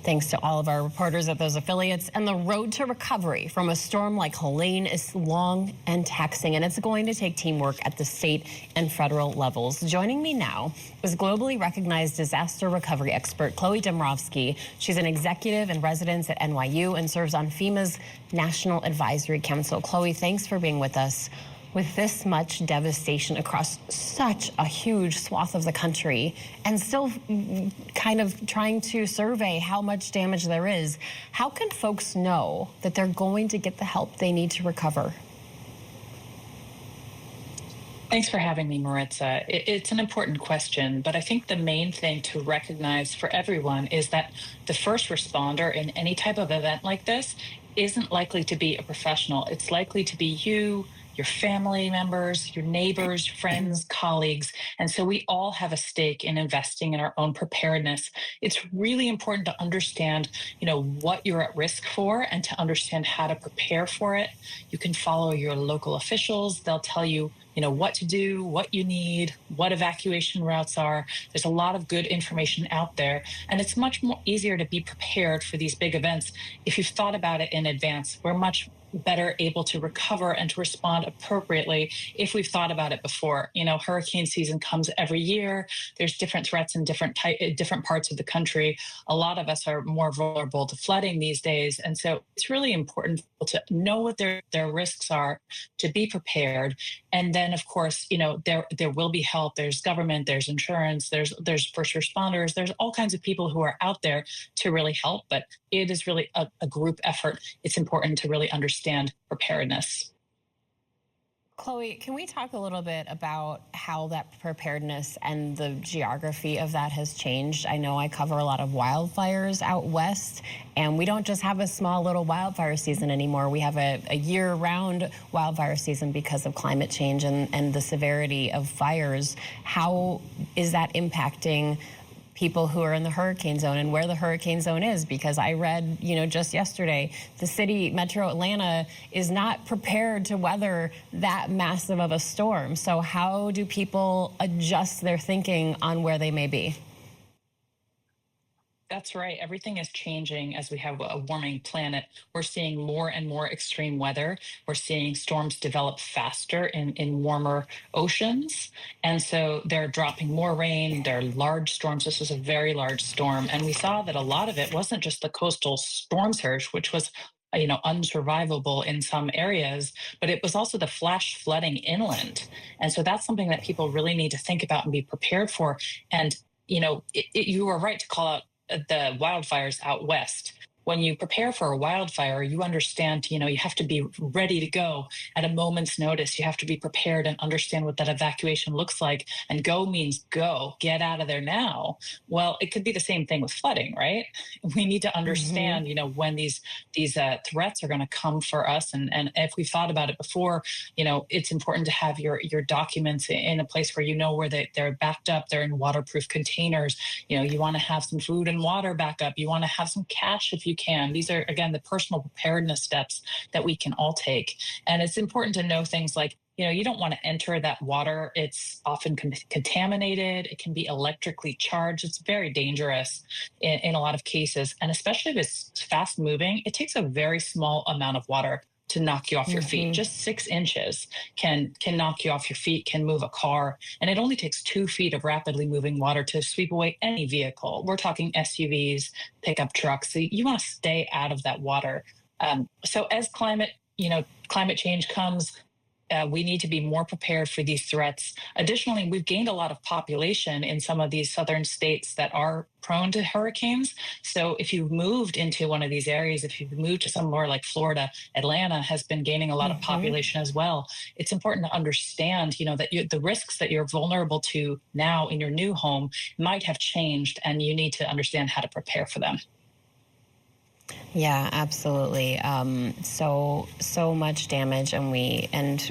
Thanks to all of our reporters at those affiliates. And the road to recovery from a storm like Helene is long and taxing, and it's going to take teamwork at the state and federal levels. Joining me now is globally recognized disaster recovery expert Chloe Demrovsky. She's an executive in residence at NYU and serves on FEMA's National Advisory Council. Chloe, thanks for being with us. With this much devastation across such a huge swath of the country and still kind of trying to survey how much damage there is, how can folks know that they're going to get the help they need to recover? Thanks for having me, Maritsa. It's an important question, but I think the main thing to recognize for everyone is that the first responder in any type of event like this isn't likely to be a professional. It's likely to be you, your family members, your neighbors, friends, colleagues. And so we all have a stake in investing in our own preparedness. It's really important to understand, what you're at risk for and to understand how to prepare for it. You can follow your local officials. They'll tell you, what to do, what you need, what evacuation routes are. There's a lot of good information out there. And it's much more easier to be prepared for these big events if you've thought about it in advance. We're much better able to recover and to respond appropriately if we've thought about it before. Hurricane season comes every year. There's different threats in different parts of the country. A lot of us are more vulnerable to flooding these days. And so it's really important to know what their risks are, to be prepared. And then, of course, there will be help. There's government, there's insurance, there's first responders, there's all kinds of people who are out there to really help. But it is really a group effort. It's important to really understand preparedness. Chloe, can we talk a little bit about how that preparedness and the geography of that has changed? I know I cover a lot of wildfires out west, and we don't just have a small little wildfire season anymore. We have a year-round wildfire season because of climate change and the severity of fires. How is that impacting people who are in the hurricane zone and where the hurricane zone is? Because I read, just yesterday, the city, Metro Atlanta, is not prepared to weather that massive of a storm. So how do people adjust their thinking on where they may be? That's right. Everything is changing as we have a warming planet. We're seeing more and more extreme weather. We're seeing storms develop faster in warmer oceans. And so they're dropping more rain. They're large storms. This was a very large storm. And we saw that a lot of it wasn't just the coastal storm surge, which was unsurvivable in some areas, but it was also the flash flooding inland. And so that's something that people really need to think about and be prepared for. And, you were right to call out the wildfires out west. When you prepare for a wildfire, you understand, you have to be ready to go at a moment's notice. You have to be prepared and understand what that evacuation looks like. And go means go, get out of there now. Well, it could be the same thing with flooding, right? We need to understand, when these threats are going to come for us. And if we've thought about it before, it's important to have your documents in a place where where they're backed up. They're in waterproof containers. You want to have some food and water backup. You want to have some cash if you can. These are, again, the personal preparedness steps that we can all take. And it's important to know things like, you don't want to enter that water. It's often contaminated. It can be electrically charged. It's very dangerous in a lot of cases. And especially if it's fast moving, it takes a very small amount of water to knock you off your feet. Just 6 inches can knock you off your feet, can move a car. And it only takes 2 feet of rapidly moving water to sweep away any vehicle. We're talking SUVs, pickup trucks. So you want to stay out of that water. So as climate change comes, we need to be more prepared for these threats. Additionally, we've gained a lot of population in some of these southern states that are prone to hurricanes. So if you've moved into one of these areas, if you've moved to somewhere like Florida, Atlanta has been gaining a lot of population as well. It's important to understand, that the risks that you're vulnerable to now in your new home might have changed, and you need to understand how to prepare for them. Yeah, absolutely. So much damage, and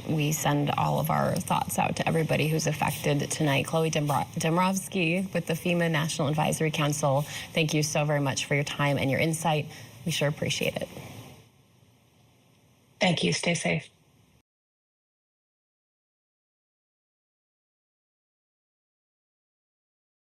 we send all of our thoughts out to everybody who's affected tonight. Chloe Demrovsky with the FEMA National Advisory Council, thank you so very much for your time and your insight. We sure appreciate it. Thank you. Stay safe.